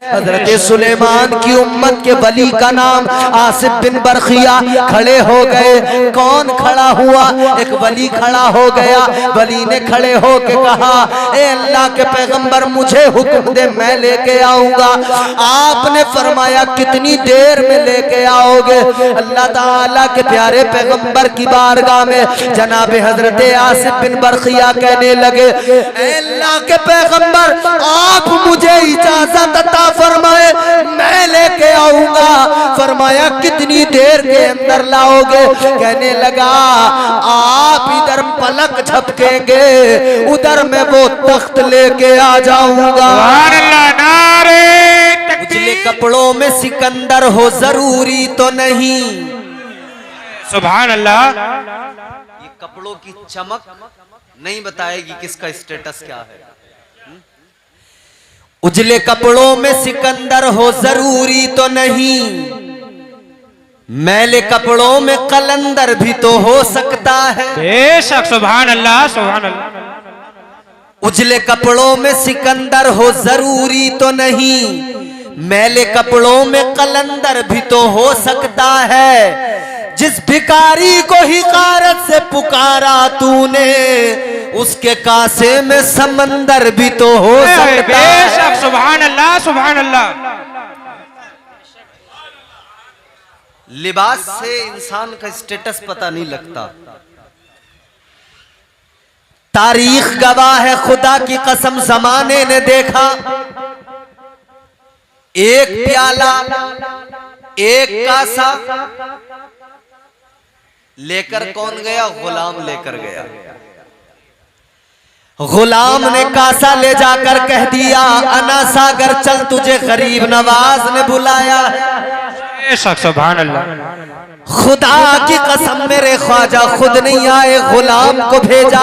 हजरत सुलेमान की उम्मत के वली का नाम आसिफ बिन बरखिया खड़े हो गए। कौन खड़ा हुआ? एक वली खड़ा हो गया। वली ने खड़े हो के कहा, ए अल्लाह के पैगंबर, मुझे हुक्म दे, मैं लेके आऊंगा। आपने फरमाया, कितनी देर में लेके आओगे? अल्लाह ताला के प्यारे पैगंबर की बारगाह में जनाब हजरत आसिफ बिन बरखिया कहने लगे, ए अल्लाह के पैगंबर, आप मुझे इजाजत अता फरमाए, मैं लेके आऊंगा। फरमाया, कितनी देर के अंदर लाओगे? कहने लगा, आप इधर पलक झपकेंगे, उधर मैं वो तख्त लेके आ जाऊंगा। उजले कपड़ों में सिकंदर हो जरूरी तो नहीं। सुभान अल्लाह। ये कपड़ों की चमक नहीं बताएगी किसका स्टेटस क्या है। उजले कपड़ों में सिकंदर हो जरूरी तो नहीं, मैले कपड़ों में कलंदर भी तो हो सकता है। बेशक। सुभान अल्लाह, सुभान अल्लाह। उजले कपड़ों में सिकंदर हो जरूरी तो नहीं, मैले कपड़ों में कलंदर भी तो हो सकता है। जिस भिखारी को हिकारत से पुकारा तूने, उसके कासे में समंदर भी तो हो सकता है। बेशक। सुभान अल्लाह, सुभान अल्लाह। लिबास से इंसान का स्टेटस पता नहीं लगता। तारीख गवाह है, खुदा की कसम जमाने ने देखा, एक प्याला एक कासा लेकर कौन गया? गुलाम लेकर गया। गुलाम ने कासा ले जाकर कह दिया, अना सागर चल, तुझे गरीब नवाज ने बुलाया है। सुभान अल्लाह। खुदा की कसम, मेरे ख्वाजा खुद नहीं आए, गुलाम को भेजा।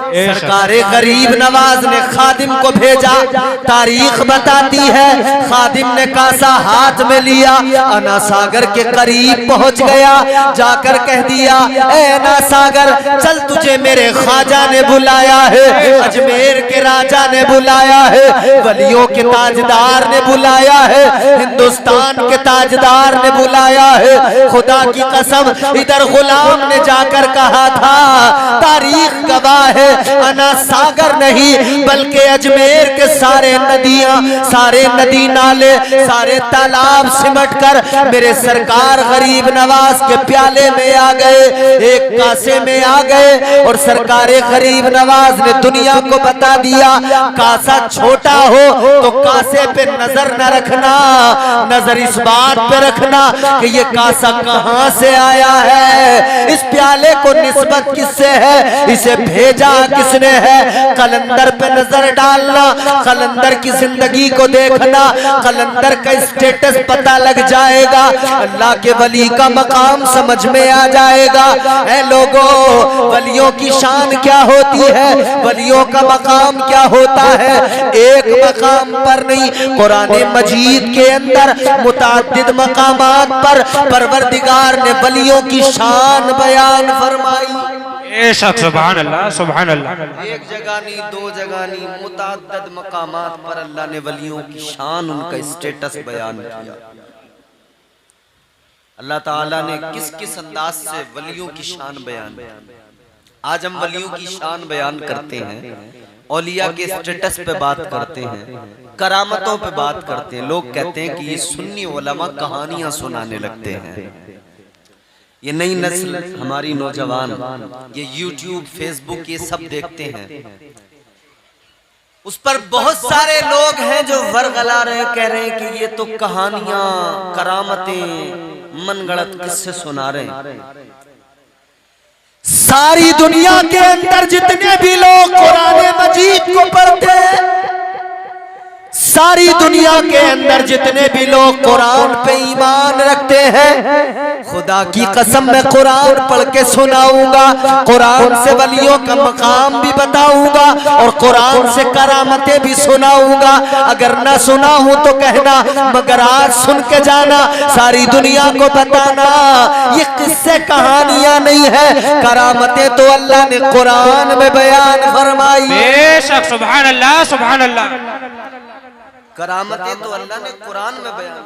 सरकारे गरीब नवाज ने खादिम को भेजा। तारीख बताती है, खादिम ने कासा हाथ में लिया, अना सागर के करीब पहुंच गया, जाकर कह दिया, ए अना सागर चल, तुझे मेरे ख्वाजा ने बुलाया है, अजमेर के राजा ने बुलाया है, वलियों के ताजदार ने बुलाया है, हिंदुस्तान के ताजदार ने बुलाया है। खुदा की कसम, इधर गुलाम ने जाकर कहा था, तारीख गवाह है, अना सागर नहीं बल्कि अजमेर के सारे नदियां, सारे नदी नाले, सारे तालाब सिमट कर मेरे सरकार गरीब नवाज के प्याले में आ गए, एक कासे में आ गए। और सरकारे गरीब नवाज ने दुनिया को बता दिया, कासा छोटा हो तो कासे पे नजर न रखना, नजर इस बात पे रखना कि ये कासा कहां से आया है, इस प्याले को निस्बत किससे है, इसे भेजा किसने है। कलंदर पे नजर डालना, कलंदर की जिंदगी को देखना, कलंदर का स्टेटस पता लग जाएगा, अल्लाह के वली का मकाम समझ में आ जाएगा। ऐ लोगों, वलियों की शान क्या होती है, वलियों का मकाम क्या होता है? एक मकाम पर नहीं, कुरान मजीद के अंदर मुताद्दिद मकामात पर परवरदिगार ने वलियों की शान बयान फरमाई। सुभान अल्लाह, सुभान अल्लाह। एक जगह नहीं, दो जगह नहीं, मुताद्दिद मकामात पर अल्लाह ने वलियों की शान, उनका स्टेटस बयान किया। अल्लाह ताला ने किस किस अंदाज से वलियों की शान बयान। आज हम वलियों की शान बयान करते हैं, औलिया के स्टेटस पे बात करते हैं, करामतों पे बात करते हैं। लोग कहते हैं कि ये सुन्नी उलमा कहानियां सुनाने लगते हैं। ये नई नस्ल, हमारी नौजवान, ये यूट्यूब फेसबुक ये सब देखते हैं, उस पर बहुत सारे लोग हैं जो वर्गला रहे, कह रहे हैं कि ये तो कहानियां, करामतें, मनगढ़ंत किस्से सुना रहे हैं। सारी दुनिया के अंदर जितने भी लोग कुरान मजीद को पढ़ते हैं, सारी दुनिया के अंदर जितने भी लोग कुरान पे ईमान रखते हैं, खुदा की कसम मैं कुरान पढ़ के सुनाऊंगा, कुरान से वलियों का मकाम भी बताऊंगा और कुरान से करामतें भी सुनाऊंगा। अगर ना सुना हूं तो कहना, मगर आज सुन के जाना, सारी दुनिया को बताना, ये किस्से कहानियां नहीं है, करामतें तो अल्लाह ने कुरान में बयान फरमाई। बेशक। सुभान अल्लाह, सुभान अल्लाह। करामतें तो अल्लाह ने कुरान में बयान।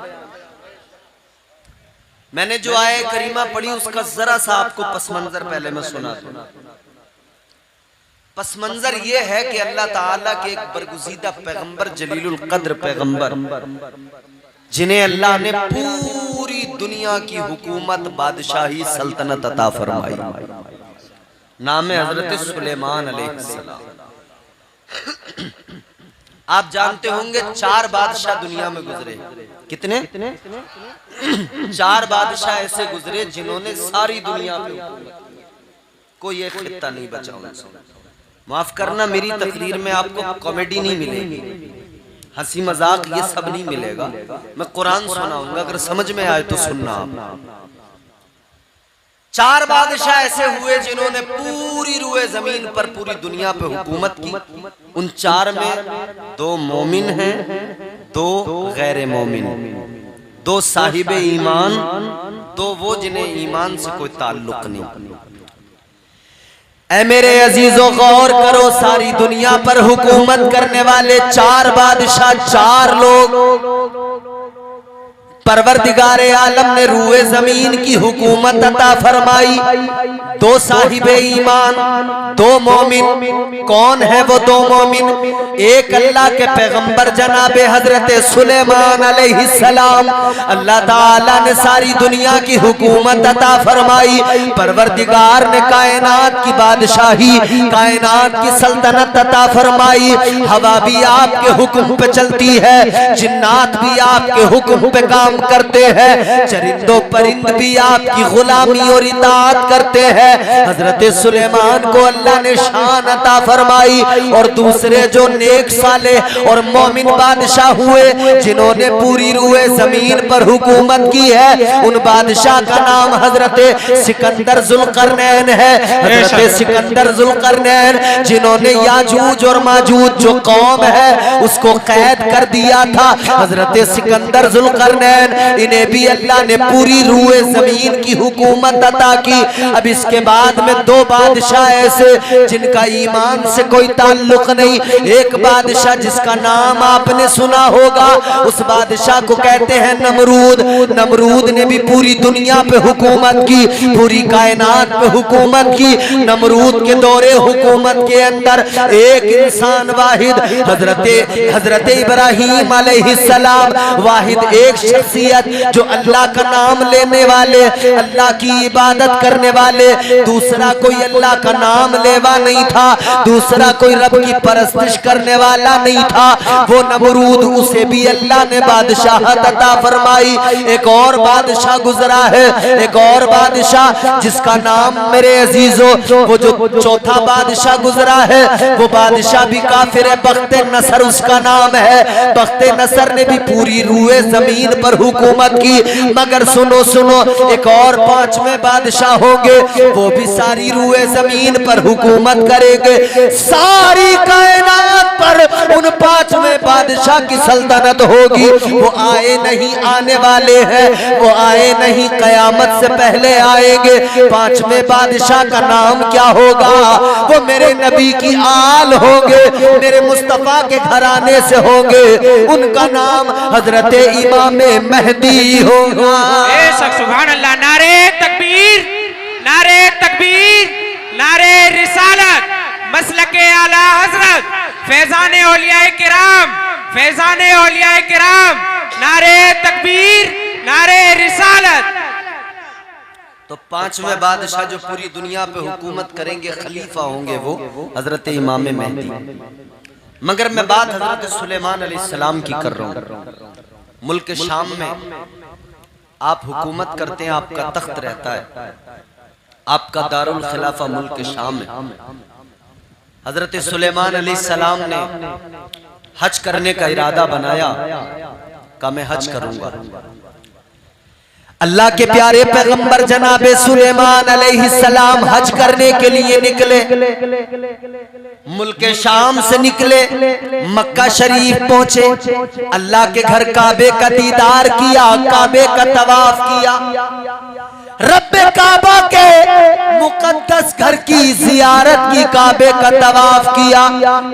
मैंने जो आया करीमा पढ़ी उसका जरा सा आपको पस मंजर पहले मैं सुना दूं। पस मंजर ये है कि अल्लाह ताला के एक बरगुज़ीदा पैगंबर जलीलुल कद्र पैगंबर, जिन्हें अल्लाह ने पूरी दुनिया की हुकूमत बादशाही सल्तनत अता फरमाई, नाम है हजरत सुलेमान अलैहिस्सलाम। आप जानते होंगे 4 बादशाह दुनिया में गुजरे। कितने? 4 बादशाह ऐसे गुजरे जिन्होंने सारी दुनिया पे कोई एक खित्ता नहीं बचा उनसे। माफ करना, मेरी तकरीर में आपको कॉमेडी नहीं मिलेगी, हंसी मजाक ये सब नहीं मिलेगा। मैं कुरान सुनाऊंगा, अगर समझ में आए तो सुनना आप। 4 बादशाह ऐसे हुए जिन्होंने पूरी रुए जमीन पर पूरी दुनिया पे हुकूमत की। उन 4 में 2 मोमिन हैं, 2 गैर मोमिन, 2 साहिबे ईमान, 2 वो जिन्हें ईमान से कोई ताल्लुक नहीं। ऐ मेरे अजीजों गौर करो, सारी दुनिया पर हुकूमत करने वाले 4 बादशाह, 4 लोग परवरदिगार आलम ने रूए जमीन की हुकूमत अता फरमाई। 2 साहिबे ईमान, 2 मोमिन। कौन है वो 2 मोमिन? एक अल्लाह के पैगंबर जनाबे हजरत सुलेमान अलैहिस्सलाम। अल्लाह ताला ने सारी दुनिया की हुकूमत अता फरमाई। परवरदिगार ने कायनात की बादशाही, कायनात की सल्तनत अता फरमाई। हवा भी आपके हुक्म पे चलती है, जिन्नात भी आपके हुक्म पे काम करते हैं, चरिंदो परिंद भी आपकी गुलामी और इताअत करते हैं। हजरत सुलेमान को अल्लाह ने शान अता फरमाई। और दूसरे जो नेक साले और मोमिन बादशाह हुए, जिन्होंने पूरी रुए जमीन पर हुकूमत की है, उन बादशाह का नाम हजरत सिकंदर जुल्करनैन है। हजरत सिकंदर जुल्करनैन जिन्होंने याजूज और माजूज जो कौम है उसको कैद कर दिया था। हजरत सिकंदर जुल्करनैन, इन्हें भी अल्लाह ने पूरी रुए जमीन की हुकूमत अता की। अब इसके बाद में 2 बादशाह ऐसे जिनका ईमान से कोई ताल्लुक नहीं। एक बादशाह जिसका नाम आपने सुना होगा, उस बादशाह को कहते हैं नमरूद। नमरूद ने भी पूरी दुनिया पे हुकूमत की, पूरी कायनात पे हुकूमत की। नमरूद के दौरे हुकूमत के अंदर एक इंसान वाहिद, हजरत इब्राहीम अलैहिस्सलाम, वाहिद एक शख्सियत जो अल्लाह का नाम लेने वाले, अल्लाह की इबादत करने वाले, दूसरा कोई अल्लाह का नाम लेवा नहीं था, दूसरा कोई रब की परस्तिश करने वाला नहीं था। वो नमरूद, उसे भी अल्लाह ने बादशाहत अता फरमाई। एक और बादशाह गुजरा है, एक और बादशाह जिसका नाम मेरे अजीजों, वो जो 4था बादशाह गुजरा है, वो बादशाह भी काफिर है, बख्ते नसर उसका नाम है। बख्ते नसर ने भी पूरी रुए जमीन पर हुकूमत की। मगर सुनो सुनो, एक और 5वें बादशाह होंगे, वो भी सारी रुए जमीन पर हुकूमत करेंगे। सारी कायनात पर उन 5वें बादशाह की सल्तनत होगी। वो आए नहीं, आने वाले हैं, वो आए नहीं, कयामत से पहले आएंगे। 5वें बादशाह का नाम क्या होगा? वो मेरे नबी की आल होंगे, मेरे मुस्तफा के घराने से होंगे। उनका नाम हजरत इमाम मेहदी होगा। सुभान अल्लाह। नारे तकबीर, नारे तकबीर, नारे रिसालत, मसलके आला हजरत, फैजाने औलियाए किराम, फैजाने औलियाए किराम, नारे तकबीर, नारे रिसालत। तो 5वें बादशाह जो पूरी दुनिया पे हुकूमत करेंगे, खलीफा होंगे, वो हजरत इमाम मेहदी। मगर मैं बात हजरत सुलेमान अलैहिस्सलाम की कर रहा हूँ। मुल्क शाम में आप हुकूमत करते हैं, आपका तख्त रहता है, आपका दारुल खिलाफा मुल्क शाम में। हजरत सुलेमान अलैहिस्सलाम ने हज करने का इरादा बनाया, कहा मैं हज करूंगा। अल्लाह के प्यारे पैगंबर जनाबे सुलेमान अलैहिस्सलाम हज करने के लिए निकले। मुल्क शाम से निकले, मक्का शरीफ पहुंचे, अल्लाह के घर काबे का दीदार किया, काबे का तवाफ किया। रब्बे काबा के मुकद्दस घर की जियारत की, काबे का तवाफ किया।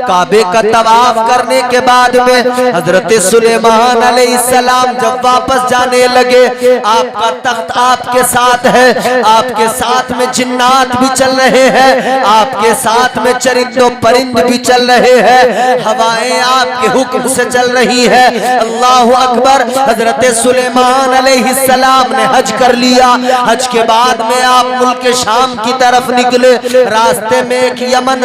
काबे का तवाफ करने के बाद में हजरत सुलेमान अलैहिस्सलाम जब वापस जाने लगे, आपका तख्त आपके साथ है, आपके साथ में जिन्नात भी चल रहे हैं, आपके साथ में चरिंदों परिंद भी चल रहे हैं, हवाएं आपके हुक्म से चल रही है। अल्लाहु अकबर। हजरत सुलेमान अलैहिस्सलाम ने हज कर लिया। हज के बाद में आप मुल्क शाम की तरफ निकले। रास्ते में एक यमन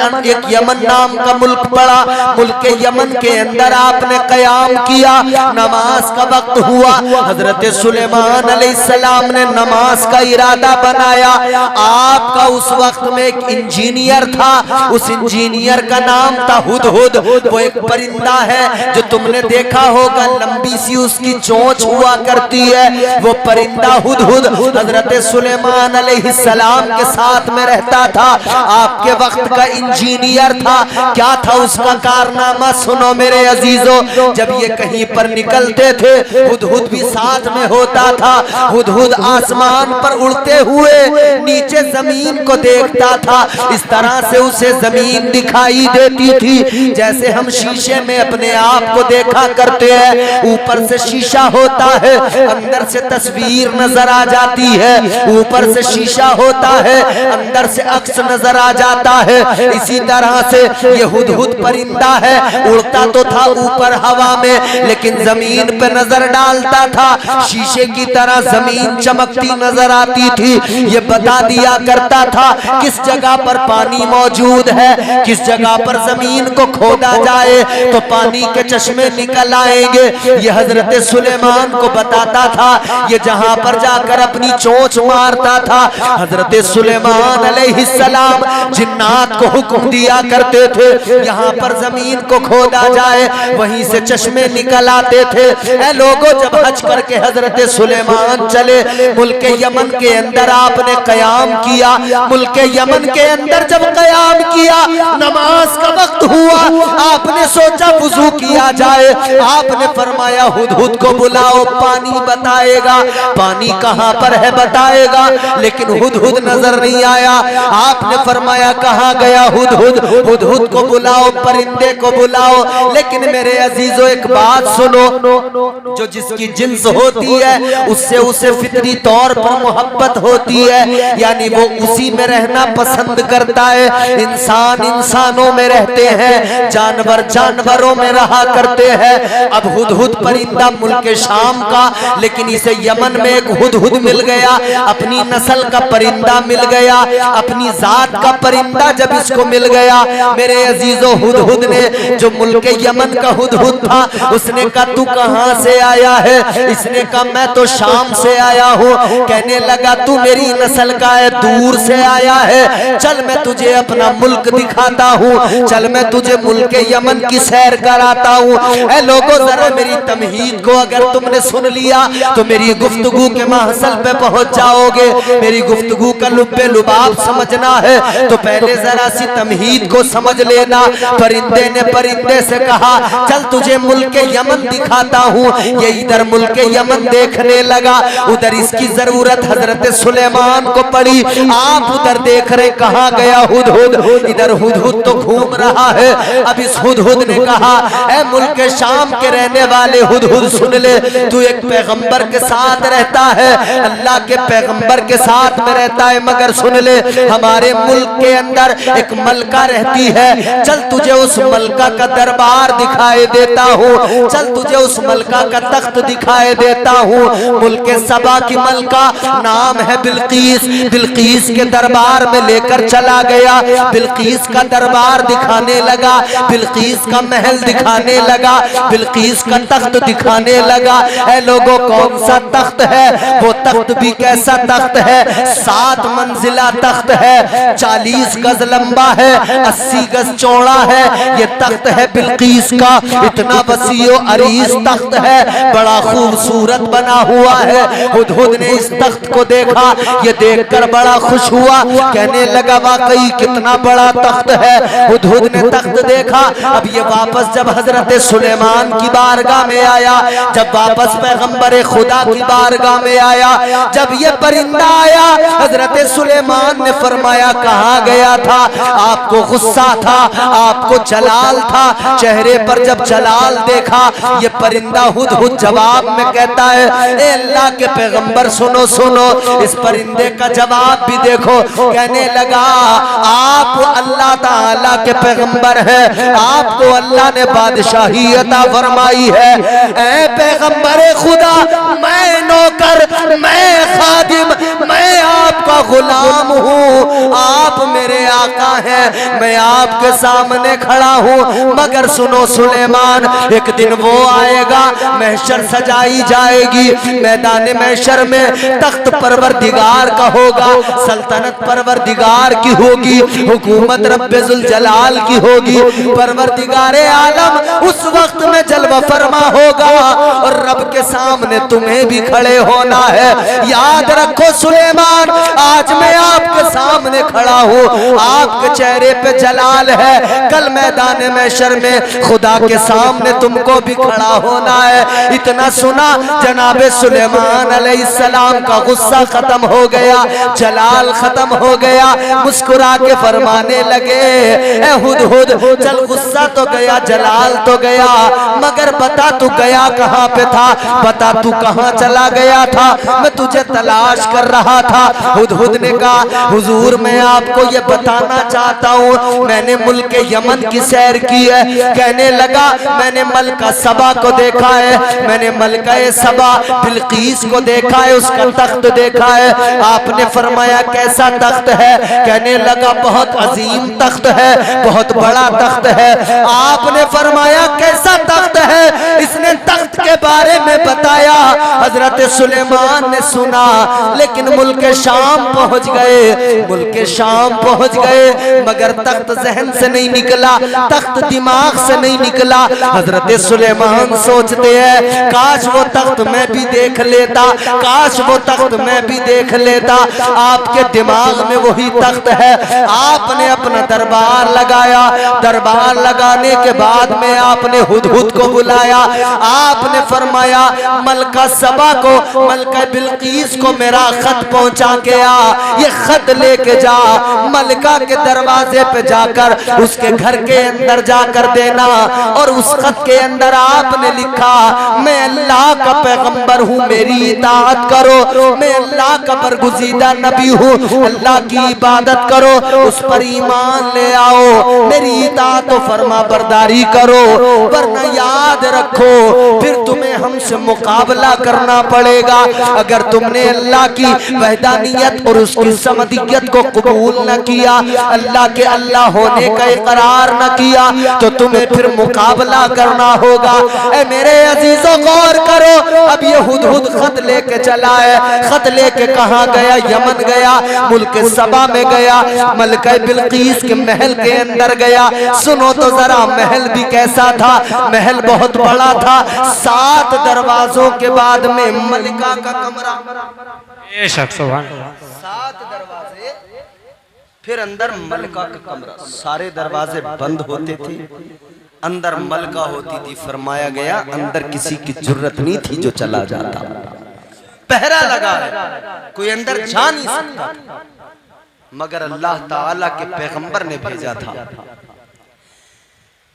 नाम का मुल्क पड़ा। मुल्क यमन के अंदर आपने कयाम किया। नमाज का वक्त हुआ। हजरत सुलेमान अलैहिस्सलाम ने नमाज का इरादा बनाया। आपका उस वक्त में एक इंजीनियर था। उस इंजीनियर का नाम था हुदहुद। वो एक परिंदा है जो तुमने देखा होगा, लंबी सी उसकी चोंच हुआ करती है। वो परिंदा हुदहुद हजरत सुलेमान अलैहिस्सलाम के साथ में रहता था। आपके वक्त का इंजीनियर था। क्या था उसका कारनामा, सुनो मेरे अजीजों। जब ये कहीं पर निकलते थे, हुदहुद भी साथ में होता था। हुदहुद आसमान पर उड़ते हुए नीचे जमीन को देखता था। इस तरह से उसे जमीन दिखाई देती थी जैसे हम शीशे में अपने आप को देखा करते हैं। ऊपर से शीशा होता है, अंदर से तस्वीर नजर आ जाती है। ऊपर से शीशा होता है, अंदर से अक्स नजर आ जाता है। इसी तरह से ये हुदहुद परिंदा है, उड़ता तो था ऊपर हवा में, लेकिन जमीन पे नजर डालता था। शीशे की तरह जमीन चमकती नजर आती थी। ये बता दिया करता था किस जगह पर पानी मौजूद है, किस जगह पर जमीन को खोदा जाए तो पानी के चश्मे निकल आएंगे। ये हजरत सुलेमान को बताता था। ये जहां पर जाकर अपनी चोंच मारता था, हजरत सुलेमान अलैहिस्सलाम जिन्नात को हुक्म दिया करते थे यहाँ पर जमीन को खोदा जाए, वहीं से चश्मे निकल आते थे। ऐ लोगों, जब हज करके हजरत सुलेमान चले, मुल्क यमन के अंदर आपने कयाम किया। मुल्क यमन के अंदर जब कयाम किया, नमाज का वक्त हुआ, आपने सोचा वुजू किया जाए। आपने फरमाया हुदहुद को बुलाओ, पानी बताएगा। पानी कहाँ पर है बताएगा, लेकिन हुदहुद नजर नहीं आया। आपने फरमाया कहाँ गया हुदहुद, हुदहुद को बुलाओ, परिंदे को बुलाओ। लेकिन मेरे अजीजों एक बात सुनो, जो जिसकी जिन्स होती है उससे उसे फितरी तौर पर मोहब्बत होती है, यानी वो उसी में रहना पसंद करता है। इंसान इंसानों में रहते हैं, जानवर जानवरों में रहा करते हैं। अब हुदहुद परिंदा मुल्क शाम का, लेकिन इसे यमन में एक हुदहुद मिल गया, अपनी नस्ल का परिंदा मिल गया, अपनी जात का परिंदा जब इसको मिल गया, मेरे अजीजों, हुदहुद ने, जो मुल्क यमन का हुदहुद था, उसने कहा तू कहां से आया है? इसने कहा मैं तो शाम से आया हूँ। कहने लगा तू मेरी नस्ल का है, दूर से आया है, चल मैं तुझे अपना मुल्क दिखाता हूँ, चल मैं तुझे मुल्क यमन की सैर कराता हूँ। ऐ लोगों, जरा मेरी तमहीद को अगर तुमने सुन लिया तो मेरी गुफ्तगू के महसल पे पहुंच जाओगे। मेरी गुफ्तगू का लुब्बे लुबाब समझना है तो पहले जरा सी तमहीद को समझ लेना। परिंदे ने परिंदे से कहा चल तुझे मुल्क यमन दिखाता हूँ। ये इधर मुल्क यमन देखने लगा, उधर इसकी जरूरत हजरत सुलेमान को पड़ी। आप उधर देख रहे, कहाँ गया हुदहुद? इधर हुदहुद तो घूम रहा है। अब इस हुदहुद ने कहा ऐ मुल्क शाम के रहने वाले हुदहुद, सुन ले, तू एक पैगंबर के साथ रहता है, अल्लाह के पैगंबर के साथ में रहता है, मगर सुन ले, हमारे मुल्क के अंदर एक मलका रहती है, चल तुझे उस मलका का दरबार दिखाई देता हूँ, चल तुझे उस मलका का तख्त दिखाई देता हूँ। मुल्क सबा की मलका नाम है बिल्कीस। बिल्कीस के दरबार में लेकर चला गया, बिल्कीस का दरबार दिखाने लगा, बिल्कीस का महल दिखाने लगा, बिल्कीस का तख्त दिखाने लगा। ऐ लोगों, कौन सा तख्त है? वो तख्त भी कैसा तख्त है? 7 मंजिला तख्त है, 40 गज लंबा है, 80 गज चौड़ा है। ये तख्त है बिल्कीस का, इतना वसीओ अरीज तख्त है, बड़ा खूबसूरत बना हुआ है। हुदहुद ने इस तख्त को देखा, ये देखकर बड़ा खुश हुआ, कहने लगा वाकई कितना बड़ा तख्त है। हुदहुद ने तख्त देखा। अब ये वापस जब हजरत सुलेमान की बारगाह में आया, जब वापस पैगंबर खुदा की बारगाह में आया, जब ये ये परिंदा आया। हजरत सुलेमान ने फरमाया कहाँ गया था? आपको गुस्सा था, आपको जलाल था, चेहरे पर जब जलाल देखा। ये परिंदा हुदहुद जवाब में कहता है, ए अल्लाह के पैगंबर सुनो सुनो। इस परिंदे का जवाब भी देखो, कहने लगा आप अल्लाह ताला के पैगंबर हैं, आपको अल्लाह ने बादशाही अता फरमाई है। ऐ पैगंबर खुदा, मैं नौकर, मैं खादिम, मैं आपका गुलाम हूँ, आप मेरे आका हैं, मैं आपके सामने खड़ा हूँ। मगर सुनो सुलेमान, एक दिन वो आएगा, महशर सजाई जाएगी, मैदान महशर में तख्त परवरदिगार का होगा, सल्तनत परवरदिगार की होगी, हुकूमत रब्बे जुल जलाल की होगी। परवरदिगारे आलम उस वक्त में जलवा फरमा होगा और रब के सामने तुम्हें भी खड़े होना है। याद रखो सुलेमान, आज मैं आपके सामने खड़ा हूँ, आपके चेहरे पे जलाल है, कल मैदान महशर में खुदा के सामने तुमको भी खड़ा होना है। इतना सुना, जनाबे सुलेमान अलैहिस्सलाम का गुस्सा खत्म हो गया, जलाल खत्म हो गया, मुस्कुरा के फरमाने लगे, ए हुदहुद चल, गुस्सा तो गया, जलाल तो गया, मगर बता तू गया कहाँ पे था, बता तू कहाँ चला गया था, मैं तुझे तलाश कर रहा था। हुदहुद ने कहा हुजूर मैं आपको ये बताना चाहता हूँ, मैंने मुल्क यमन की सैर की है। कहने लगा मैंने मलका सबा को देखा है, मैंने मलका सबा बिल्कीस को देखा है, उसका तख्त देखा है। आपने फरमाया कैसा तख्त है? कहने लगा बहुत अजीम तख्त है, बहुत बड़ा तख्त है। आपने फरमाया कैसा तख्त है? इसने तख्त के बारे में बताया। हजरत सुलेमान ने सुना, लेकिन मुल्क शाम पहुंच गए, मुल्क शाम पहुंच गए, मगर तख्त जहन से नहीं निकला, तख्त दिमाग से नहीं निकला। हजरत सुलेमान सोचते हैं काश वो तख्त मैं भी देख लेता, काश वो तख्त मैं भी देख लेता। आपके दिमाग में वही तख्त है। आपने अपना दरबार लगाया, दरबार लगाने के बाद में आपने हुदहुद को बुलाया। आपने फरमाया मलका सबा को, मलका बिल्कीस को मेरा खत पहुंचा के आ, ये खत लेके जा, मलका के दरवाजे पे जाकर उसके घर के अंदर जाकर देना। और उस खत के अंदर आपने लिखा मैं अल्लाह का पैगंबर हूँ, मेरी इताअत करो, मैं अल्लाह का बरगुज़ीदा नबी हूँ, अल्लाह की इबादत करो, उस पर ईमान ले आओ, मेरी इताअत और फरमा बरदारी करो, वरना याद रखो फिर तुम्हें हमसे मुकाबला करना पड़ेगा। अगर तुमने अल्लाह की वहदानियत और उसकी समदियत को कबूल न किया, अल्लाह के अल्लाह होने का इकरार न किया, तो तुम्हें फिर मुकाबला करना होगा। ए मेरे अजीजों गौर करो, अब ये हुदहुद खत लेके चला है। खत लेके कहाँ गया? यमन गया, मुल्क सबा में गया, मलका बिल्कीस के महल के अंदर गया। सुनो तो जरा महल भी कैसा था? महल बहुत बड़ा था, 7 दरवाजों के बाद में मलिका का कमरा, 7 दरवाजे, फिर अंदर मलका का कमरा, सारे दरवाजे बंद होते थे, अंदर मलका होती थी। फरमाया गया अंदर किसी की जुर्रत नहीं थी जो चला जाता, पहरा लगा है, कोई अंदर जा नहीं सकता, मगर अल्लाह ताला के पैगंबर ने भेजा था।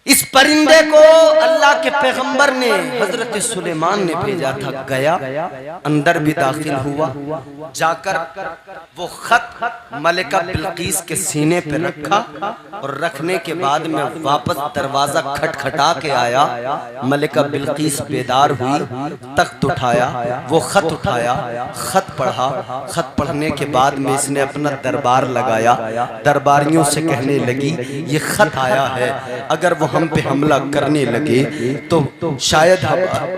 इस परिंदे को अल्लाह के पैगंबर ने, हजरत सुलेमान ने भेजा था। गया, अंदर भी दाखिल हुआ, जाकर वो खत मलिका बिल्कीस के सीने पे रखा और रखने के बाद में वापस दरवाजा खटखटा के आया। मलिका बिल्कीस बेदार हुई, तख्त उठाया, वो खत उठाया, खत पढ़ा। खत पढ़ने के बाद में इसने अपना दरबार लगाया, दरबारियों से कहने लगी ये खत आया है, अगर वो हम पे हमला करने लगे तो शायद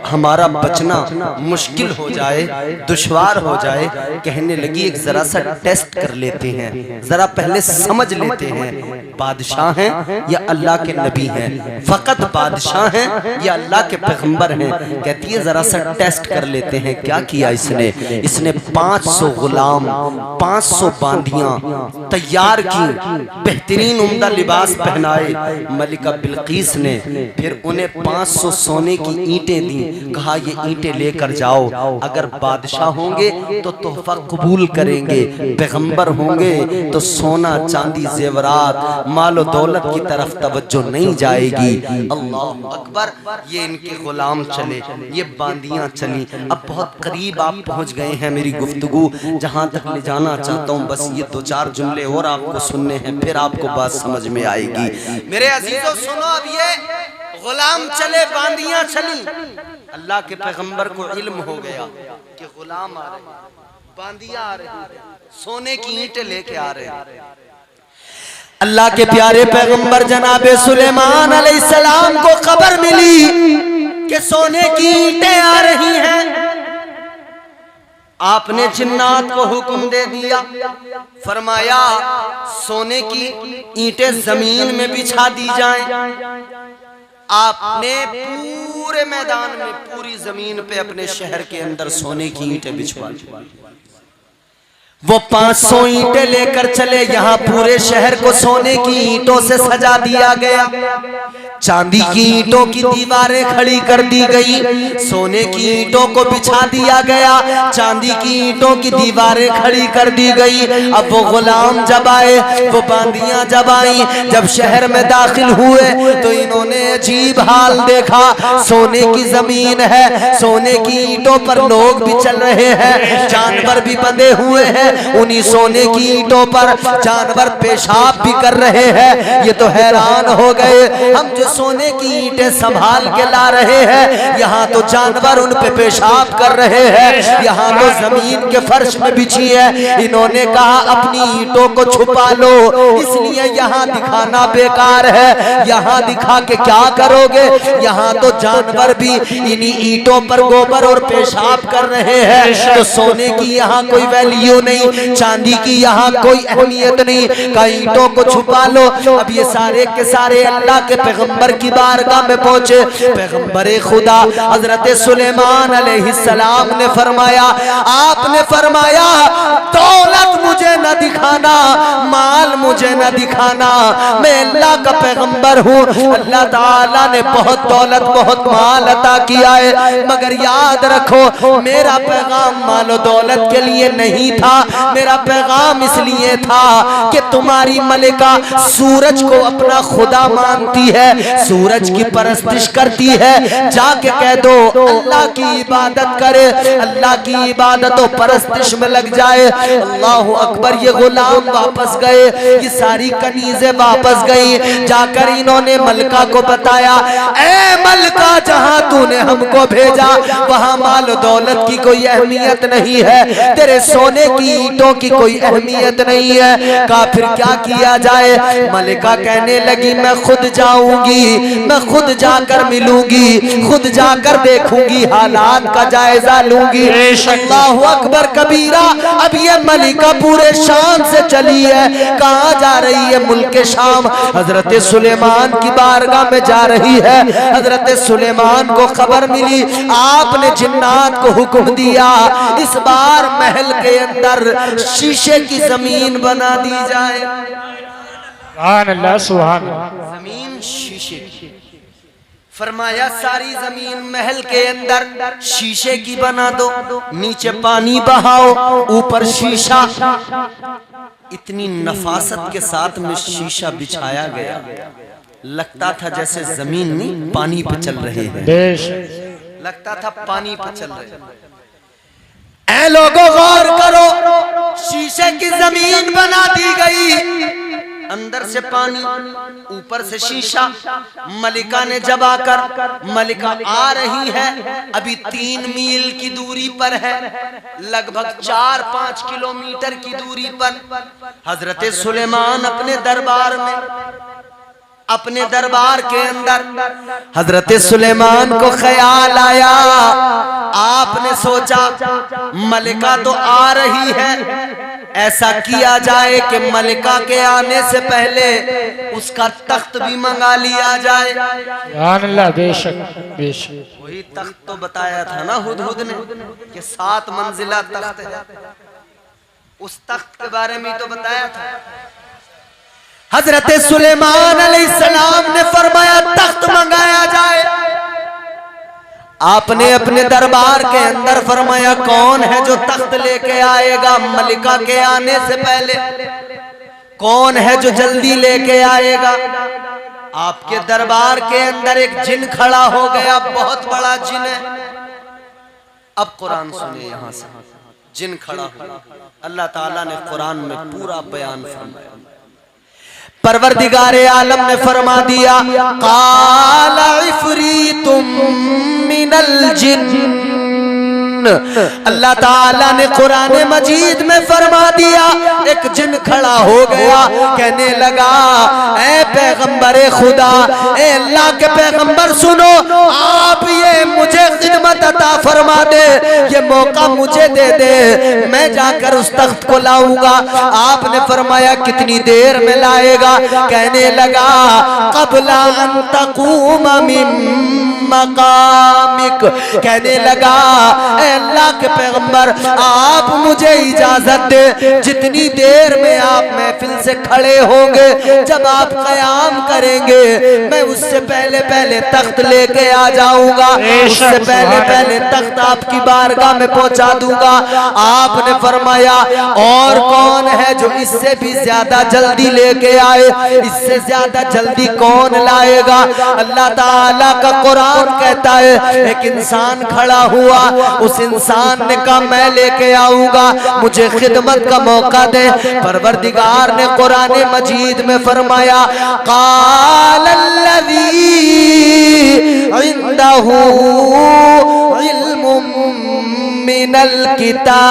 हमारा बचना मुश्किल हो जाए, दुश्वार हो जाए। कहने लगी एक जरा सा टेस्ट कर लेते हैं, जरा पहले समझ लेते हैं बादशाह हैं या अल्लाह के नबी हैं, फकत बादशाह हैं या अल्लाह के पैगंबर हैं। कहती है जरा सा टेस्ट कर लेते हैं। क्या किया इसने? इसने 500 गुलाम, 500 बांधियां तैयार की, बेहतरीन उम्दा लिबास पहनाए, मलिका बिल्कीस बिल्किस ने फिर उन्हें 500 सोने की ईंटें दी। कहा ये ईंटें लेकर जाओ, अगर बादशाह होंगे तो तोहफा कबूल करेंगे, पैगंबर होंगे तो सोना चांदी जेवरात मालो दौलत की तरफ तवज्जो नहीं जाएगी। अल्लाह अकबर। ये इनके गुलाम चले, ये बांदियां चली। अब बहुत करीब आप पहुंच गए हैं मेरी गुफ्तगू जहां तक ले जाना चाहता हूं। बस ये 2-4 जुमले और आपको सुनने हैं, फिर आपको बात समझ में आएगी। मेरे अजीजों सुनो, अब ये गुलाम चले, बांदियां चली। अल्लाह के पैगंबर को इल्म हो गया कि गुलाम आ रहे हैं, बांदियां आ रही हैं, सोने की ईंटें लेके आ रहे हैं। अल्लाह के प्यारे पैगंबर जनाबे सुलेमान अलैहिस्सलाम को खबर मिली कि सोने की ईंटें आ रही हैं। आपने जिन्नात को हुक्म दे दिया, फरमाया सोने की ईंटें जमीन में बिछा दी जाएं। आपने पूरे मैदान में, पूरी जमीन पे अपने शहर के अंदर सोने की ईंटें बिछवा दी। वो 500 ईंटें लेकर चले। यहाँ पूरे शहर को सोने की ईंटों से सजा दिया गया। चांदी की ईंटों की दीवारें खड़ी कर दी गई, सोने की ईंटों को बिछा दिया गया, चांदी की ईंटों की दीवारें खड़ी कर दी गई। अब वो गुलाम जब आए, वो बांदियां जब आई, जब शहर में दाखिल हुए तो इन्होंने अजीब हाल देखा। सोने की जमीन है, सोने की ईंटों पर लोग भी चल रहे हैं, जानवर भी बंधे हुए हैं। उन्हीं सोने की ईंटों पर जानवर पेशाब भी कर रहे हैं। ये तो हैरान हो गए, हम जो सोने की ईंटें संभाल के ला रहे हैं, यहाँ तो जानवर उन पे पेशाब कर रहे हैं, यहाँ तो जमीन के फर्श में बिछी है। इन्होंने कहा अपनी ईंटों को छुपा लो, इसलिए यहाँ दिखाना बेकार है। यहाँ दिखा के क्या करोगे? यहाँ तो जानवर भी इन्हीं ईंटों पर गोबर और पेशाब कर रहे हैं। तो सोने की यहाँ कोई वैल्यू नहीं, चांदी की यहाँ कोई अहमियत नहीं, कई ईंटों को छुपा लो। अब ये सारे के सारे अल्लाह के पैगंबर की बारगाह में पहुंचे। पैगंबर खुदा हजरत सुलेमान अलैहिस्सलाम ने फरमाया, आपने फरमाया दौलत मुझे न दिखाना, माल मुझे न दिखाना, मैं अल्लाह का पैगंबर हूँ। अल्लाह ताला ने बहुत दौलत बहुत माल अता किया है, मगर याद रखो मेरा पैगाम मालो दौलत के लिए नहीं था। मेरा पैगाम इसलिए था कि तुम्हारी मलिका सूरज को अपना खुदा मानती है, सूरज की परस्तिश करती है। जाके कह दो अल्लाह की इबादत करे, अल्लाह की इबादत और परस्तिश में लग जाए। अल्लाह अकबर। ये गुलाम वापस गए, ये सारी कनीजें वापस गई। जाकर इन्होंने मलका को बताया, ए मलका जहां तूने हमको भेजा वहां माल दौलत की कोई अहमियत नहीं है, तेरे सोने की ईंटों की कोई अहमियत नहीं है। कहा फिर क्या किया जाए? मलिका कहने लगी मैं खुद जाऊंगी, मैं खुद जाकर मिलूंगी, खुद जाकर देखूंगी, हालात का जायजा लूंगी। अल्लाहु अकबर कबीरा। अब ये मलिका पूरे शाम से चली है, कहाँ जा रही है? मुल्क शाम। हजरत सुलेमान की बारगाह में जा रही है। हजरत सुलेमान को खबर मिली, आपने जिन्नात को हुक्म दिया इस बार महल के अंदर शीशे की जमीन बना दी जाए। सुभान अल्लाह, सुभान अल्लाह। जमीन शीशे की। फरमाया सारी जमीन महल के अंदर शीशे की बना दो, नीचे पानी बहाओ, ऊपर शीशा। इतनी नफासत के साथ में शीशा बिछाया गया, लगता था जैसे जमीन नहीं पानी पे चल रहे हैं, लगता था पानी पे चल रहे हैं। ऐ लोगों गौर करो, शीशे की जमीन बना दी गई, अंदर से पानी ऊपर से शीशा। मलिका ने जब आकर, मलिका आ रही है, अभी 3 मील की दूरी पर है, लगभग 4-5 किलोमीटर की दूरी पर। हजरत सुलेमान अपने दरबार में, अपने दरबार के अंदर हजरत सुलेमान को ख्याल आया। आपने सोचा मलिका तो आ रही है, ऐसा किया जाए कि मलिका के आने से पहले उसका तख्त भी मंगा लिया जाए। अल्लाह, बेशक बेशक। वही तख्त तो बताया था ना हुदहुद ने कि 7 मंजिला तख्त है, उस तख्त के बारे में तो बताया था। हजरत सुलेमान अलैहिस्सलाम ने फरमाया तख्त मंगाया जाए। आपने अपने दरबार के अंदर फरमाया कौन है जो तख्त लेके आएगा मलिका के आने से पहले, कौन है जो जल्दी लेके आएगा। आपके दरबार के अंदर एक जिन खड़ा हो गया, बहुत बड़ा जिन है। अब कुरान सुनिए यहां से, जिन खड़ा हो, अल्लाह ताला ने कुरान में पूरा बयान फरमाया। परवरदिगारे आलम ने फरमा दिया काला इफरीतुम मिनल जिन्न। अल्लाह ताला ने कुरान मजीद में फरमा दिया एक जिन खड़ा हो गया, कहने लगा ऐ पैगंबरे खुदा, ऐ अल्लाह के पैगंबर सुनो, आप ये मुझे खिदमत अता फरमा दे, ये मौका मुझे दे दे, मैं जाकर उस तख्त को लाऊंगा। आपने फरमाया कितनी देर में लाएगा। कहने लगा क़ब्ला अन तक़ूम मिन मक़ामिक। कहने लगा अल्लाह के पैगंबर आप मुझे इजाजत दे, जितनी देर में आप महफिल से खड़े होंगे, जब आप क़याम करेंगे, मैं उससे पहले पहले तख्त लेके आ जाऊंगा, उससे पहले पहले तख्त आपकी बारगाह में पहुंचा दूंगा। आपने फरमाया और कौन है जो इससे भी ज्यादा जल्दी लेके आए, इससे ज्यादा जल्दी कौन लाएगा। अल्लाह ताला का कुरान कहता है एक इंसान खड़ा हुआ, उस इंसान ने कहा मैं लेके आऊंगा, मुझे खिदमत का मौका दे। परवरदिगार ने कुरान मजीद में फरमाया क़ालल्लज़ी इंदहू इल्मुम मिनल किताब।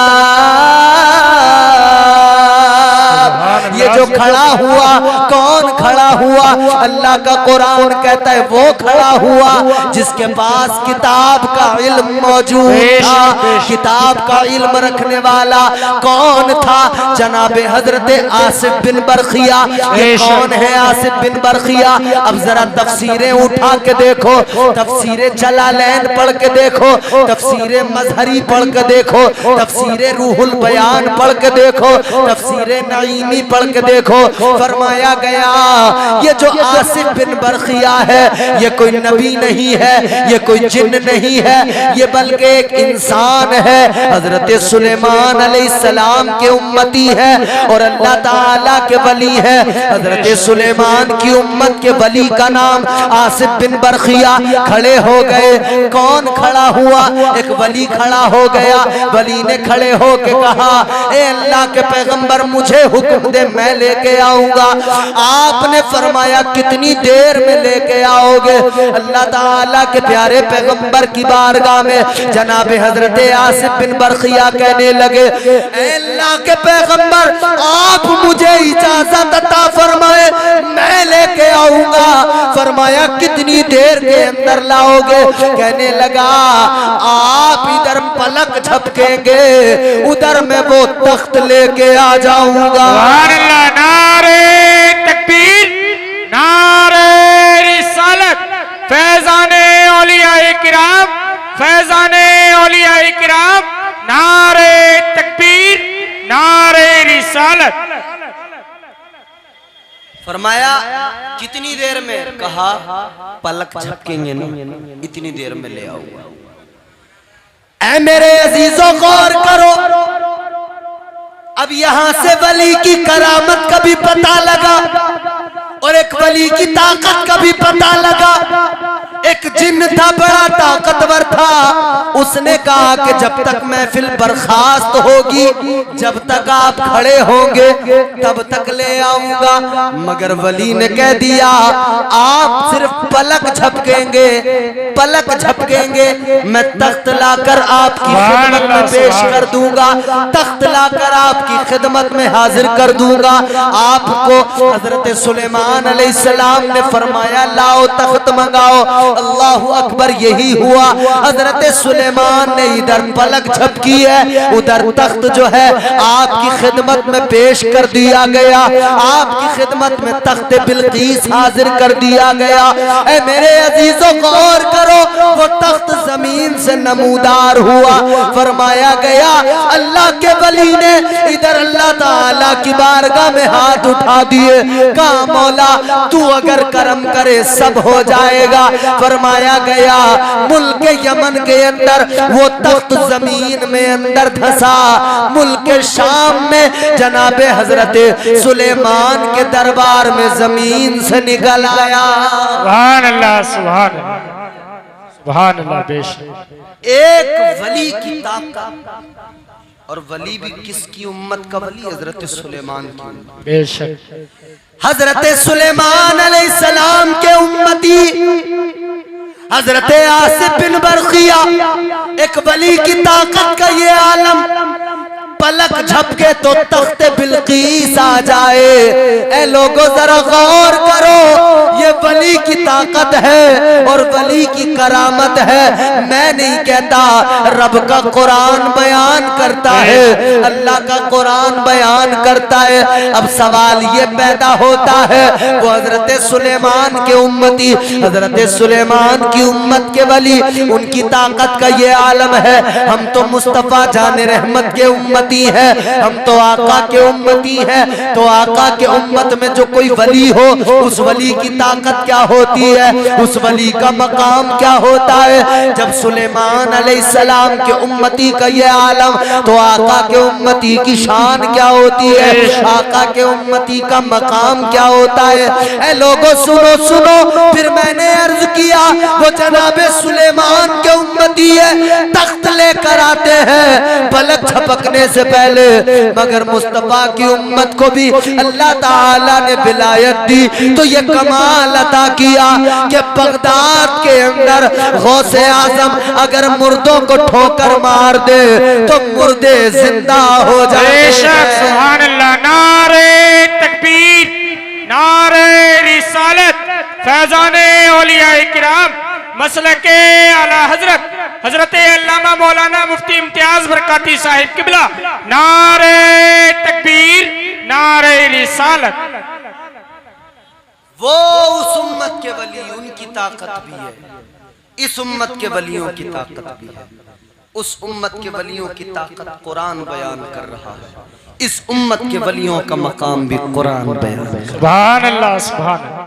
ये जो खड़ा हुआ, कौन खड़ा हुआ? अल्लाह का कुरान कहता है वो खड़ा हुआ जिसके पास किताब का इल्म मौजूद था। किताब का इल्म रखने वाला कौन था? जनाबे हजरत आसिफ बिन बरखिया। ये कौन है आसिफ बिन बरखिया? अब जरा तफसीरें उठा के देखो, तफसीरें जलालैन पढ़ के देखो, तफसीरें मजहरी पढ़ के देखो, तफसीरें रूहुल बयान पढ़ के देखो, तफसीरें नईमी पढ़ के देखो। फरमाया गया ये जो आसिफ बिन बरखिया है ये कोई नबी नहीं है, ये कोई जिन्न नहीं है, ये बल्कि एक इंसान है। हजरत सुलेमान अलैहिस्सलाम के उम्मती है और अल्लाह ताला के वली है। हजरत सुलेमान की उम्मत के वली का नाम आसिफ बिन बरखिया। खड़े हो गए। कौन खड़ा हुआ? एक वली खड़ा हो गया। वली ने खड़े हो के कहा ए अल्लाह के पैगंबर मुझे हुक्म दे, मैं लेके आऊंगा। आपने फरमाया कितनी देर में लेके आओगे? अल्लाह ताला के प्यारे पैगंबर की बारगाह में जनाब हजरत आसिफ बिन बरखिया कहने लगे अल्लाह के पैगंबर आप मुझे इजाजत अता फरमाए, मैं लेके आऊंगा। फरमाया कितनी देर के अंदर लाओगे? कहने लगा आप इधर पलक झपकेंगे, उधर मैं वो तख्त लेके आ जाऊंगा। नारे तकबीर, नारे रिसालत, फैजाने औलियाए किराम, फैजाने औलियाए किराम, नारे तकबीर, नारे रिसालत। फरमाया कितनी देर में? कहा पलक झपकेंगे ना, इतनी देर में ले आऊंगा। ऐ मेरे अजीजों गौर करो, अब यहां से वली की करामत का भी पता लगा और एक वली की ताकत का भी पता लगा। एक जिन्न था, बड़ा ताकतवर था। उसने कहा कि जब तक महफिल बर्खास्त होगी, जब तक आप खड़े होंगे, तब तक ले आऊंगा। मगर वली ने कह दिया आप सिर्फ पलक झपकेंगे, पलक झपकेंगे, मैं तख्त लाकर आपकी खिदमत में पेश कर दूंगा, तख्त लाकर आपकी खिदमत में हाजिर कर दूंगा। आपको हजरत सुलेमान अलैहिस्सलाम ने फरमाया लाओ तख्त मंगाओ। अल्लाह अकबर। यही हुआ, हजरत सुलेमान ने इधर पलक झपकी है, उधर तख्त जो है आपकी खिदमत में पेश कर दिया गया, आपकी खिदमत में तख्त बिल्कीस हाजिर कर दिया गया। ऐ मेरे अजीजों गौर करो, वो तख्त जमीन से नमूदार हुआ। फरमाया गया अल्लाह के वली ने इधर अल्लाह ताला की बारगाह में हाथ उठा दिए, कहा मौला तू अगर करम करे सब हो जाएगा। फरमाया गया मुल्क यमन के अंदर वो तख्त जमीन में अंदर धंसा, मुल्क शाम में जनाबे हजरत सुलेमान के दरबार में जमीन से निकल आया। सुभान अल्लाह, सुभान अल्लाह, सुभान अल्लाह। बेशक एक वली की ताकत, और वली भी किसकी उम्मत का वली? हजरत सुलेमान की। बेशक हजरत सुलेमान अलैहिस्सलाम के उम्मती हजरत आसिफ बिन बरखिया, एक वली की ताकत का ये आलम, पलक झपके तो तख्त बिल्कीस आ जाए। ए लोगों जरा गौर करो, ये वली की ताकत है और वली की करामत है। मैं नहीं कहता, रब का कुरान बयान करता है, अल्लाह का कुरान बयान करता है। अब सवाल ये पैदा होता है, वो हजरत सुलेमान के उम्मती, हजरत सुलेमान की उम्मत के वली, उनकी ताकत का ये आलम है। हम तो मुस्तफा जाने रहमत के उम्मती है, हम तो आका के उम्मती है। तो आका के उम्मत में जो कोई वली हो, उस वली की ताकत क्या होती है, उस वली का मकाम क्या होता है। जब सुलेमान अलैहिस्सलाम के उम्मती का ये आलम, तो आका के उम्मती की शान क्या होती है, आका के उम्मती का मकाम क्या होता है। ऐ लोगों सुनो सुनो, फिर मैंने अर्ज किया वो जनाबे सुलेमान के उम्मती है, तख्त लेकर आते हैं पलक झपकने से पहले, मगर मुस्तफा की उम्मत को भी अल्लाह ताला ने विलायत दी तो ये कमाल अता किया कि बगदाद के अंदर गौसे आजम अगर मुर्दों को ठोकर मार दे तो मुर्दे जिंदा हो जाए। बेशक सुभान अल्लाह। नारे तकबीर, नारे रिसालत, फैजाने औलियाए किराम, मसलके आला हजरत हजरत अल्लामा मौलाना मुफ्ती इम्तियाज बरकाती साहिब किबला। नारे तकबीर, नारे रिसालत। वो उस उम्मत के वली, उनकी ताकत भी है, इस उम्मत के वलियों की ताकत भी है। उस उम्मत के वलियों की ताकत कुरान बयान कर रहा है, इस उम्मत के वलियों का मकाम भी कुरान बयान। सुभान अल्लाह, सुभान अल्लाह।